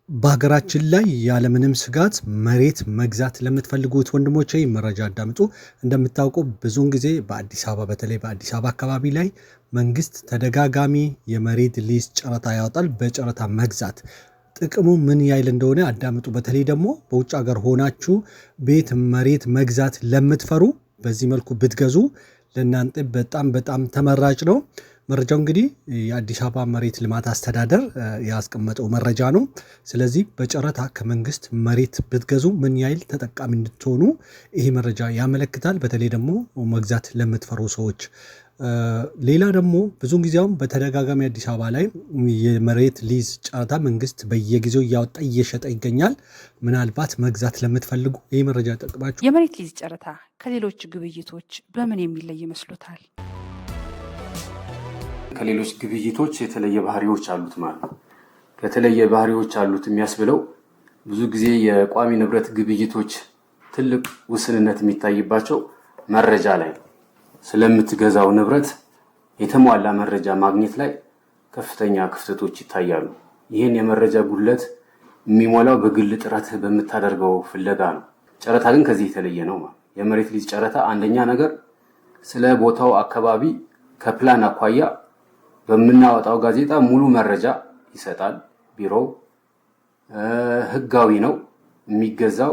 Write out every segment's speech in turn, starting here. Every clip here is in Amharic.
በሀገራችን ላይ ያለምንም ስጋት መሬት መግዛት ለምትፈልጉት ወንድሞቼ መረጃ አዳምጡ። እንደምታውቁ ብዙውን ጊዜ በአዲስ አበባ በተለይ በአዲስ አበባ አካባቢ ላይ መንግስት ተደጋጋሚ የመሬት ሊዝ ጨረታ ያወጣል። በጨረታ መግዛት ጥቅሙ ምን ያህል እንደሆነ አዳምጡ። በተለይ ደግሞ በውጭ ሀገር ሆናችሁ ቤት መሬት መግዛት ለምትፈሩ በዚህ መልኩ ብትገዙ ለእናንተ በጣም ተመራጭ ነው። መረጃው እንግዲህ የአዲስ አበባ መሬት ልማት አስተዳደር ያስቀመጠው መረጃ ነው። ስለዚህ በጨረታ ከመንግስት መሬት ብትገዙ ምን ያህል ተጠቃሚ እንድትሆኑ ይሄ መረጃ ያመለክታል። በተለይ ደግሞ መግዛት ለምትፈሩ ሰዎች። ሌላ ደግሞ ብዙውን ጊዜውም በተደጋጋሚ አዲስ አበባ ላይ የመሬት ሊዝ ጨረታ መንግስት በየጊዜው እያወጣ እየሸጠ ይገኛል። ምናልባት መግዛት ለምትፈልጉ ይህ መረጃ ጠቅማችሁ። የመሬት ሊዝ ጨረታ ከሌሎች ግብይቶች በምን የሚለይ ይመስሎታል? ከሌሎች ግብይቶች የተለየ ባህሪዎች አሉት ማለት ነው። ከተለየ ባህሪዎች አሉት የሚያስብለው ብዙ ጊዜ የቋሚ ንብረት ግብይቶች ትልቅ ውስንነት የሚታይባቸው መረጃ ላይ ስለምትገዛው ንብረት የተሟላ መረጃ ማግኘት ላይ ከፍተኛ ክፍተቶች ይታያሉ። ይህን የመረጃ ጉድለት የሚሞላው በግል ጥረት በምታደርገው ፍለጋ ነው። ጨረታ ግን ከዚህ የተለየ ነው ማለት። የመሬት ሊዝ ጨረታ አንደኛ ነገር ስለ ቦታው አካባቢ ከፕላን አኳያ በምናወጣው ጋዜጣ ሙሉ መረጃ ይሰጣል። ቢሮው ህጋዊ ነው። የሚገዛው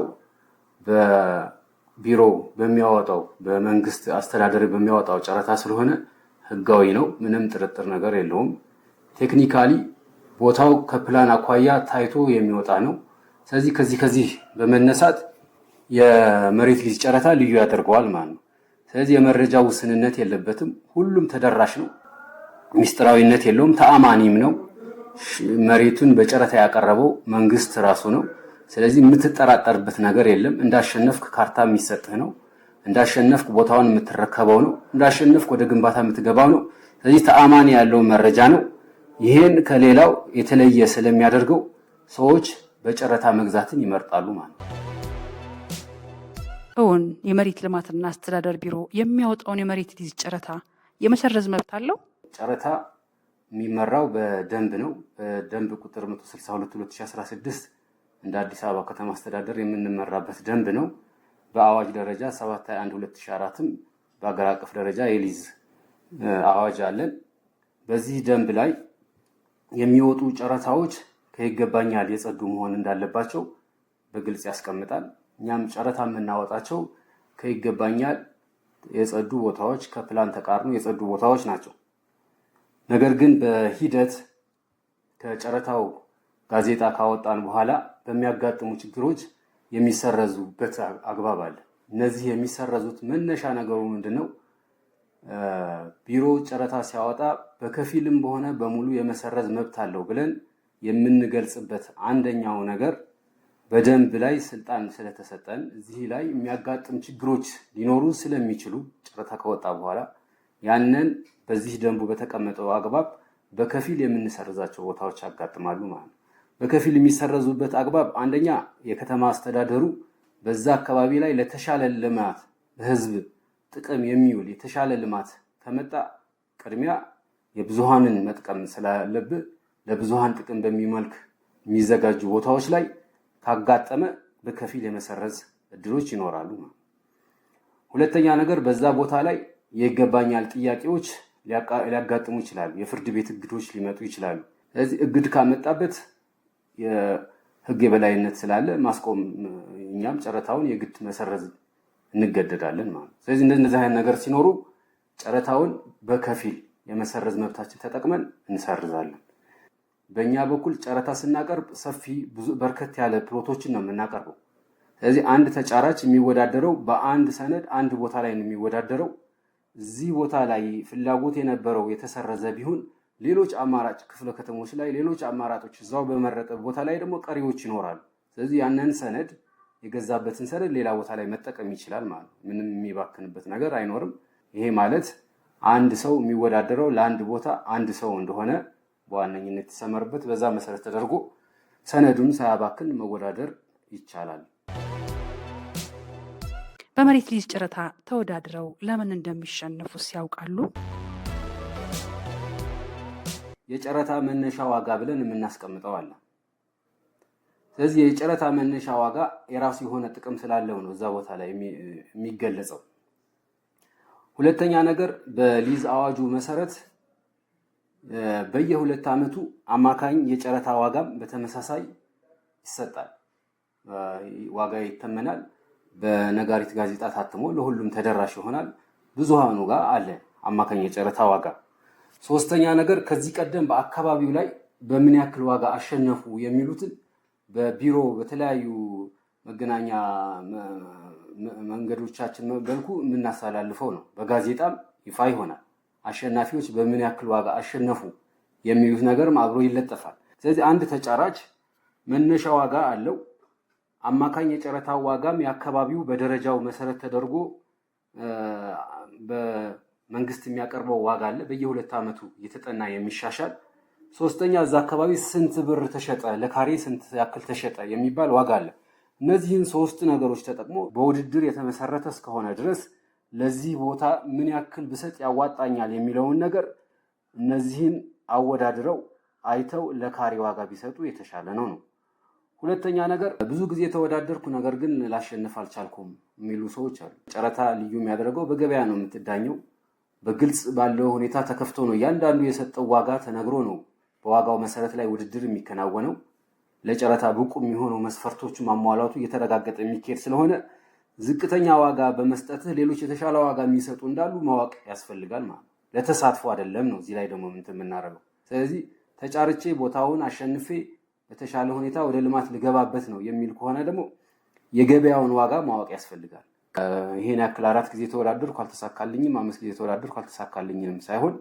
በቢሮው በሚያወጣው በመንግስት አስተዳደር በሚያወጣው ጨረታ ስለሆነ ህጋዊ ነው። ምንም ጥርጥር ነገር የለውም። ቴክኒካሊ ቦታው ከፕላን አኳያ ታይቶ የሚወጣ ነው። ስለዚህ ከዚህ በመነሳት የመሬት ሊዝ ጨረታ ልዩ ያደርገዋል ማለት ነው። ስለዚህ የመረጃ ውስንነት የለበትም። ሁሉም ተደራሽ ነው። ሚስጥራዊነት የለውም። ተአማኒም ነው። መሬቱን በጨረታ ያቀረበው መንግስት ራሱ ነው። ስለዚህ የምትጠራጠርበት ነገር የለም። እንዳሸነፍክ ካርታ የሚሰጥህ ነው። እንዳሸነፍክ ቦታውን የምትረከበው ነው። እንዳሸነፍክ ወደ ግንባታ የምትገባው ነው። ስለዚህ ተአማኒ ያለው መረጃ ነው። ይሄን ከሌላው የተለየ ስለሚያደርገው ሰዎች በጨረታ መግዛትን ይመርጣሉ ማለት ነው። እውን የመሬት ልማትና አስተዳደር ቢሮ የሚያወጣውን የመሬት ሊዝ ጨረታ የመሰረዝ መብት አለው? ጨረታ የሚመራው በደንብ ነው። በደንብ ቁጥር 162/2016 እንደ አዲስ አበባ ከተማ አስተዳደር የምንመራበት ደንብ ነው። በአዋጅ ደረጃ 721/2004ም በአገር አቀፍ ደረጃ የሊዝ አዋጅ አለን። በዚህ ደንብ ላይ የሚወጡ ጨረታዎች ከይገባኛል የጸዱ መሆን እንዳለባቸው በግልጽ ያስቀምጣል። እኛም ጨረታ የምናወጣቸው ከይገባኛል የጸዱ ቦታዎች፣ ከፕላን ተቃርኖ የጸዱ ቦታዎች ናቸው። ነገር ግን በሂደት ከጨረታው ጋዜጣ ካወጣን በኋላ በሚያጋጥሙ ችግሮች የሚሰረዙበት አግባብ አለ። እነዚህ የሚሰረዙት መነሻ ነገሩ ምንድነው? ቢሮ ጨረታ ሲያወጣ በከፊልም በሆነ በሙሉ የመሰረዝ መብት አለው ብለን የምንገልጽበት አንደኛው ነገር በደንብ ላይ ስልጣን ስለተሰጠን እዚህ ላይ የሚያጋጥም ችግሮች ሊኖሩ ስለሚችሉ ጨረታ ከወጣ በኋላ ያንን በዚህ ደንቡ በተቀመጠው አግባብ በከፊል የምንሰርዛቸው ቦታዎች ያጋጥማሉ ማለት ነው። በከፊል የሚሰረዙበት አግባብ አንደኛ የከተማ አስተዳደሩ በዛ አካባቢ ላይ ለተሻለ ልማት በህዝብ ጥቅም የሚውል የተሻለ ልማት ከመጣ ቅድሚያ የብዙሃንን መጥቀም ስላለብህ ለብዙሃን ጥቅም በሚመልክ የሚዘጋጁ ቦታዎች ላይ ካጋጠመ በከፊል የመሰረዝ እድሎች ይኖራሉ ማለት። ሁለተኛ ነገር በዛ ቦታ ላይ የይገባኛል ጥያቄዎች ሊያጋጥሙ ይችላሉ። የፍርድ ቤት እግዶች ሊመጡ ይችላሉ። ስለዚህ እግድ ካመጣበት የህግ የበላይነት ስላለ ማስቆም እኛም ጨረታውን የግድ መሰረዝ እንገደዳለን ማለት። ስለዚህ እንደዚህ አይነት ነገር ሲኖሩ ጨረታውን በከፊል የመሰረዝ መብታችን ተጠቅመን እንሰርዛለን። በእኛ በኩል ጨረታ ስናቀርብ ሰፊ ብዙ በርከት ያለ ፕሎቶችን ነው የምናቀርበው። ስለዚህ አንድ ተጫራች የሚወዳደረው በአንድ ሰነድ አንድ ቦታ ላይ ነው የሚወዳደረው። እዚህ ቦታ ላይ ፍላጎት የነበረው የተሰረዘ ቢሆን ሌሎች አማራጭ ክፍለ ከተሞች ላይ ሌሎች አማራጮች እዛው በመረጠ ቦታ ላይ ደግሞ ቀሪዎች ይኖራሉ። ስለዚህ ያንን ሰነድ የገዛበትን ሰነድ ሌላ ቦታ ላይ መጠቀም ይችላል ማለት ነው። ምንም የሚባክንበት ነገር አይኖርም። ይሄ ማለት አንድ ሰው የሚወዳደረው ለአንድ ቦታ አንድ ሰው እንደሆነ በዋነኝነት የተሰመረበት በዛ መሰረት ተደርጎ ሰነዱን ሳያባክን መወዳደር ይቻላል። በመሬት ሊዝ ጨረታ ተወዳድረው ለምን እንደሚሸነፉ ያውቃሉ? የጨረታ መነሻ ዋጋ ብለን የምናስቀምጠው አለ። ስለዚህ የጨረታ መነሻ ዋጋ የራሱ የሆነ ጥቅም ስላለው ነው እዛ ቦታ ላይ የሚገለጸው። ሁለተኛ ነገር በሊዝ አዋጁ መሰረት በየ2 ዓመቱ አማካኝ የጨረታ ዋጋም በተመሳሳይ ይሰጣል። ዋጋ ይተመናል። በነጋሪት ጋዜጣ ታትሞ ለሁሉም ተደራሽ ይሆናል። ብዙሃኑ ጋር አለ አማካኝ የጨረታ ዋጋ። ሶስተኛ ነገር ከዚህ ቀደም በአካባቢው ላይ በምን ያክል ዋጋ አሸነፉ የሚሉትን በቢሮ በተለያዩ መገናኛ መንገዶቻችን መልኩ የምናስተላልፈው ነው። በጋዜጣም ይፋ ይሆናል። አሸናፊዎች በምን ያክል ዋጋ አሸነፉ የሚሉት ነገርም አብሮ ይለጠፋል። ስለዚህ አንድ ተጫራች መነሻ ዋጋ አለው። አማካኝ የጨረታ ዋጋም የአካባቢው በደረጃው መሰረት ተደርጎ በመንግስት የሚያቀርበው ዋጋ አለ። በየ2 ዓመቱ እየተጠና የሚሻሻል። ሶስተኛ እዛ አካባቢ ስንት ብር ተሸጠ፣ ለካሬ ስንት ያክል ተሸጠ የሚባል ዋጋ አለ። እነዚህን 3 ነገሮች ተጠቅሞ በውድድር የተመሰረተ እስከሆነ ድረስ ለዚህ ቦታ ምን ያክል ብሰጥ ያዋጣኛል የሚለውን ነገር እነዚህን አወዳድረው አይተው ለካሬ ዋጋ ቢሰጡ የተሻለ ነው። ሁለተኛ ነገር ብዙ ጊዜ ተወዳደርኩ ነገር ግን ላሸንፍ አልቻልኩም የሚሉ ሰዎች አሉ። ጨረታ ልዩ የሚያደርገው በገበያ ነው የምትዳኘው። በግልጽ ባለው ሁኔታ ተከፍቶ ነው እያንዳንዱ የሰጠው ዋጋ ተነግሮ ነው በዋጋው መሰረት ላይ ውድድር የሚከናወነው። ለጨረታ ብቁ የሚሆነው መስፈርቶቹ ማሟላቱ እየተረጋገጠ የሚካሄድ ስለሆነ ዝቅተኛ ዋጋ በመስጠትህ ሌሎች የተሻለ ዋጋ የሚሰጡ እንዳሉ ማወቅ ያስፈልጋል ማለት ነው። ለተሳትፎ አይደለም ነው እዚህ ላይ ደግሞ የምናደርገው። ስለዚህ ተጫርቼ ቦታውን አሸንፌ በተሻለ ሁኔታ ወደ ልማት ልገባበት ነው የሚል ከሆነ ደግሞ የገበያውን ዋጋ ማወቅ ያስፈልጋል። ይሄን ያክል 4 ጊዜ ተወዳደርኩ አልተሳካልኝም፣ 5 ጊዜ ተወዳደርኩ አልተሳካልኝም ሳይሆን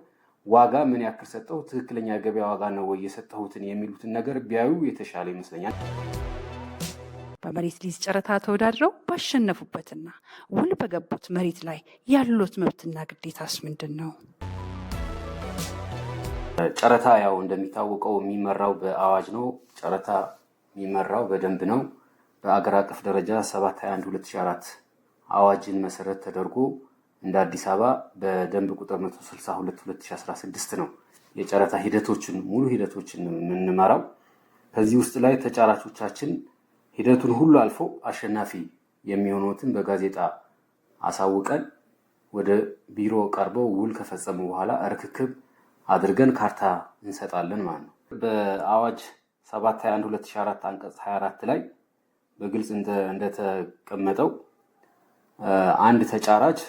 ዋጋ ምን ያክል ሰጠው፣ ትክክለኛ የገበያ ዋጋ ነው ወይ የሰጠሁትን የሚሉትን ነገር ቢያዩ የተሻለ ይመስለኛል። በመሬት ሊዝ ጨረታ ተወዳድረው ባሸነፉበትና ውል በገቡት መሬት ላይ ያሉት መብትና ግዴታስ ምንድን ነው? ጨረታ ያው እንደሚታወቀው የሚመራው በአዋጅ ነው። ጨረታ የሚመራው በደንብ ነው። በአገር አቀፍ ደረጃ 721/2004 አዋጅን መሰረት ተደርጎ እንደ አዲስ አበባ በደንብ ቁጥር 162/2016 ነው የጨረታ ሂደቶችን ሙሉ ሂደቶችን የምንመራው። ከዚህ ውስጥ ላይ ተጫራቾቻችን ሂደቱን ሁሉ አልፎ አሸናፊ የሚሆኑትን በጋዜጣ አሳውቀን ወደ ቢሮ ቀርበው ውል ከፈጸሙ በኋላ ርክክብ አድርገን ካርታ እንሰጣለን ማለት ነው። በአዋጅ 721/2004 አንቀጽ 24 ላይ በግልጽ እንደተቀመጠው አንድ ተጫራች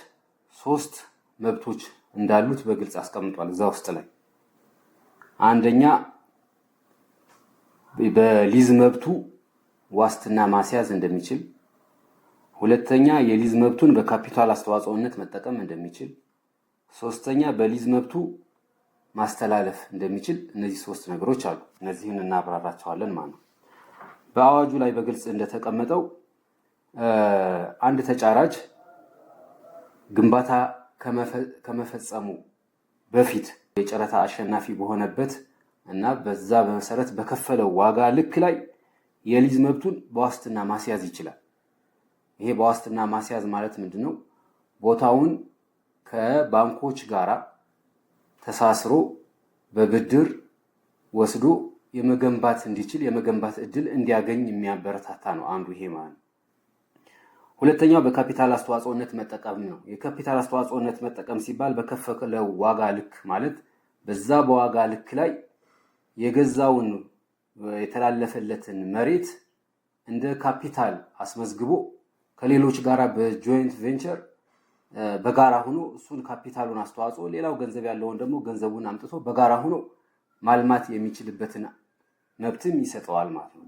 3 መብቶች እንዳሉት በግልጽ አስቀምጧል እዛ ውስጥ ላይ። አንደኛ በሊዝ መብቱ ዋስትና ማስያዝ እንደሚችል፣ ሁለተኛ የሊዝ መብቱን በካፒታል አስተዋጽኦነት መጠቀም እንደሚችል፣ ሶስተኛ በሊዝ መብቱ ማስተላለፍ እንደሚችል። እነዚህ 3 ነገሮች አሉ። እነዚህን እናብራራቸዋለን ማለት ነው። በአዋጁ ላይ በግልጽ እንደተቀመጠው አንድ ተጫራች ግንባታ ከመፈጸሙ በፊት የጨረታ አሸናፊ በሆነበት እና በዛ በመሰረት በከፈለው ዋጋ ልክ ላይ የሊዝ መብቱን በዋስትና ማስያዝ ይችላል። ይሄ በዋስትና ማስያዝ ማለት ምንድነው? ቦታውን ከባንኮች ጋራ ተሳስሮ በብድር ወስዶ የመገንባት እንዲችል የመገንባት እድል እንዲያገኝ የሚያበረታታ ነው አንዱ ይሄ ማለት ነው። ሁለተኛው በካፒታል አስተዋጽኦነት መጠቀም ነው። የካፒታል አስተዋጽኦነት መጠቀም ሲባል በከፈለው ዋጋ ልክ ማለት በዛ በዋጋ ልክ ላይ የገዛውን የተላለፈለትን መሬት እንደ ካፒታል አስመዝግቦ ከሌሎች ጋራ በጆይንት ቬንቸር በጋራ ሆኖ እሱን ካፒታሉን አስተዋጽኦ ሌላው ገንዘብ ያለውን ደግሞ ገንዘቡን አምጥቶ በጋራ ሆኖ ማልማት የሚችልበትን መብትም ይሰጠዋል ማለት ነው።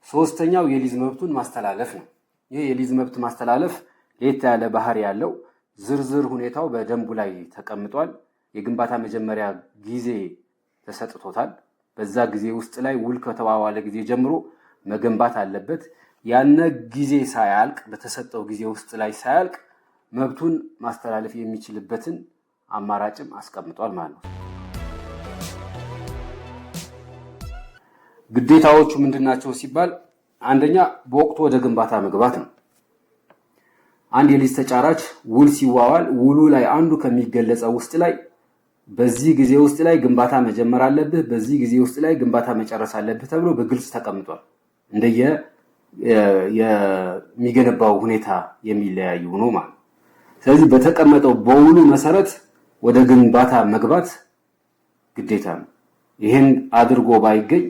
ሶስተኛው የሊዝ መብቱን ማስተላለፍ ነው። ይህ የሊዝ መብት ማስተላለፍ ለየት ያለ ባህሪ ያለው ዝርዝር ሁኔታው በደንቡ ላይ ተቀምጧል። የግንባታ መጀመሪያ ጊዜ ተሰጥቶታል። በዛ ጊዜ ውስጥ ላይ ውል ከተዋዋለ ጊዜ ጀምሮ መገንባት አለበት። ያነ ጊዜ ሳያልቅ በተሰጠው ጊዜ ውስጥ ላይ ሳያልቅ መብቱን ማስተላለፍ የሚችልበትን አማራጭም አስቀምጧል ማለት ነው። ግዴታዎቹ ምንድናቸው ሲባል አንደኛ በወቅቱ ወደ ግንባታ መግባት ነው። አንድ የሊዝ ተጫራች ውል ሲዋዋል ውሉ ላይ አንዱ ከሚገለጸው ውስጥ ላይ በዚህ ጊዜ ውስጥ ላይ ግንባታ መጀመር አለብህ፣ በዚህ ጊዜ ውስጥ ላይ ግንባታ መጨረስ አለብህ ተብሎ በግልጽ ተቀምጧል። እንደየ የሚገነባው ሁኔታ የሚለያዩ ነው ማለት። ስለዚህ በተቀመጠው በውሉ መሰረት ወደ ግንባታ መግባት ግዴታ ነው። ይሄን አድርጎ ባይገኝ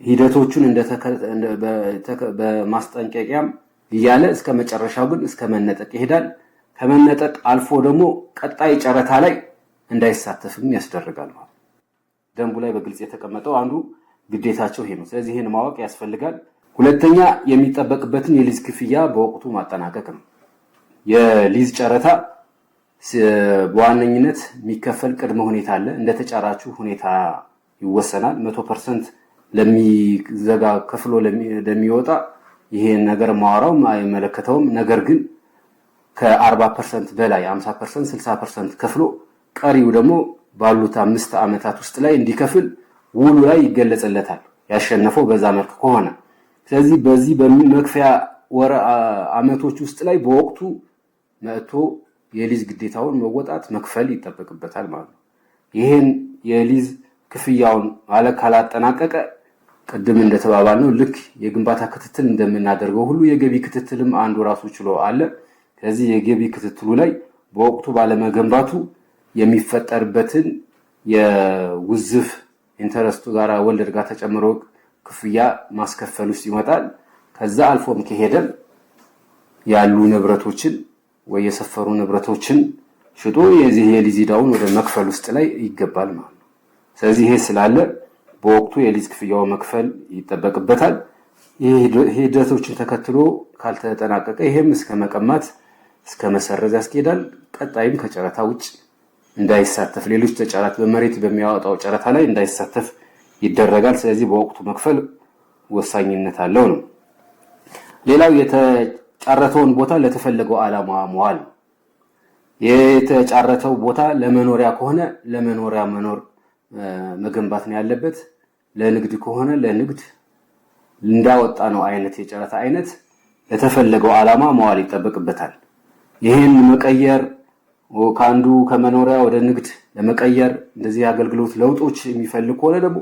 ሂደቶቹን በማስጠንቀቂያም እያለ እስከ መጨረሻው ግን እስከ መነጠቅ ይሄዳል። ከመነጠቅ አልፎ ደግሞ ቀጣይ ጨረታ ላይ እንዳይሳተፍም ያስደርጋል ማለት። ደንቡ ላይ በግልጽ የተቀመጠው አንዱ ግዴታቸው ይሄ ነው። ስለዚህ ይሄን ማወቅ ያስፈልጋል። ሁለተኛ የሚጠበቅበትን የሊዝ ክፍያ በወቅቱ ማጠናቀቅ ነው። የሊዝ ጨረታ በዋነኝነት የሚከፈል ቅድመ ሁኔታ አለ። እንደ ተጫራቹ ሁኔታ ይወሰናል። 100% ለሚዘጋ ከፍሎ ለሚወጣ ይሄን ነገር ማወራው አይመለከተውም። ነገር ግን ከ40% በላይ 50%፣ 60% ከፍሎ ቀሪው ደግሞ ባሉት 5 ዓመታት ውስጥ ላይ እንዲከፍል ውሉ ላይ ይገለጽለታል፣ ያሸነፈው በዛ መልክ ከሆነ። ስለዚህ በዚህ በመክፈያ ወር ዓመቶች ውስጥ ላይ በወቅቱ መጥቶ የሊዝ ግዴታውን መወጣት መክፈል ይጠበቅበታል ማለት ነው። ይሄን የሊዝ ክፍያውን ካላጠናቀቀ ቅድም እንደተባባልነው ልክ የግንባታ ክትትል እንደምናደርገው ሁሉ የገቢ ክትትልም አንዱ ራሱ ችሎ አለ። ስለዚህ የገቢ ክትትሉ ላይ በወቅቱ ባለመገንባቱ የሚፈጠርበትን የውዝፍ ኢንተረስቱ ጋር ወለድ ጋር ተጨምሮ ክፍያ ማስከፈል ውስጥ ይመጣል። ከዛ አልፎም ከሄደም ያሉ ንብረቶችን ወይ የሰፈሩ ንብረቶችን ሽጦ የዚህ የሊዝ ዕዳውን ወደ መክፈል ውስጥ ላይ ይገባል ማለት ነው። ስለዚህ ይሄ ስላለ በወቅቱ የሊዝ ክፍያው መክፈል ይጠበቅበታል። ይሄ ሂደቶችን ተከትሎ ካልተጠናቀቀ ይሄም እስከ መቀማት እስከ መሰረዝ ያስኬዳል። ቀጣይም ከጨረታ ውጭ እንዳይሳተፍ ሌሎች ተጫራት በመሬት በሚያወጣው ጨረታ ላይ እንዳይሳተፍ ይደረጋል። ስለዚህ በወቅቱ መክፈል ወሳኝነት አለው ነው። ሌላው የተጫረተውን ቦታ ለተፈለገው ዓላማ መዋል። የተጫረተው ቦታ ለመኖሪያ ከሆነ ለመኖሪያ መገንባት ነው ያለበት። ለንግድ ከሆነ ለንግድ እንዳወጣ ነው አይነት የጨረታ አይነት ለተፈለገው ዓላማ መዋል ይጠበቅበታል። ይሄን መቀየር ከአንዱ ከመኖሪያ ወደ ንግድ ለመቀየር እንደዚህ አገልግሎት ለውጦች የሚፈልግ ከሆነ ደግሞ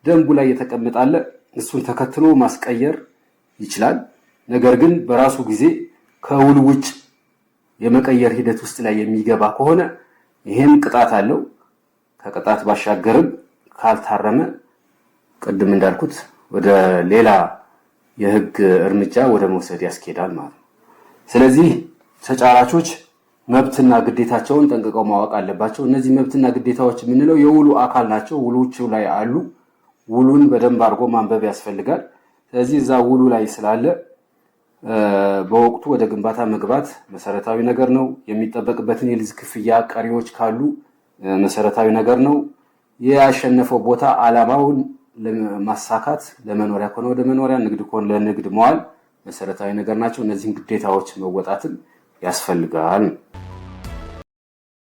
ደንቡ ላይ የተቀመጣለ እሱን ተከትሎ ማስቀየር ይችላል። ነገር ግን በራሱ ጊዜ ከውል ውጭ የመቀየር ሂደት ውስጥ ላይ የሚገባ ከሆነ ይሄን ቅጣት አለው። ከቅጣት ባሻገርም ካልታረመ ቅድም እንዳልኩት ወደ ሌላ የህግ እርምጃ ወደ መውሰድ ያስኬዳል ማለት ነው። ስለዚህ ተጫራቾች መብትና ግዴታቸውን ጠንቅቀው ማወቅ አለባቸው። እነዚህ መብትና ግዴታዎች የምንለው የውሉ አካል ናቸው። ውሎቹ ላይ አሉ። ውሉን በደንብ አድርጎ ማንበብ ያስፈልጋል። ስለዚህ እዛ ውሉ ላይ ስላለ በወቅቱ ወደ ግንባታ መግባት መሰረታዊ ነገር ነው። የሚጠበቅበትን የሊዝ ክፍያ ቀሪዎች ካሉ መሰረታዊ ነገር ነው። ያሸነፈው ቦታ ዓላማውን ለማሳካት ለመኖሪያ ከሆነ ወደ መኖሪያ፣ ንግድ ከሆነ ለንግድ መዋል መሰረታዊ ነገር ናቸው። እነዚህን ግዴታዎች መወጣትን ያስፈልጋል።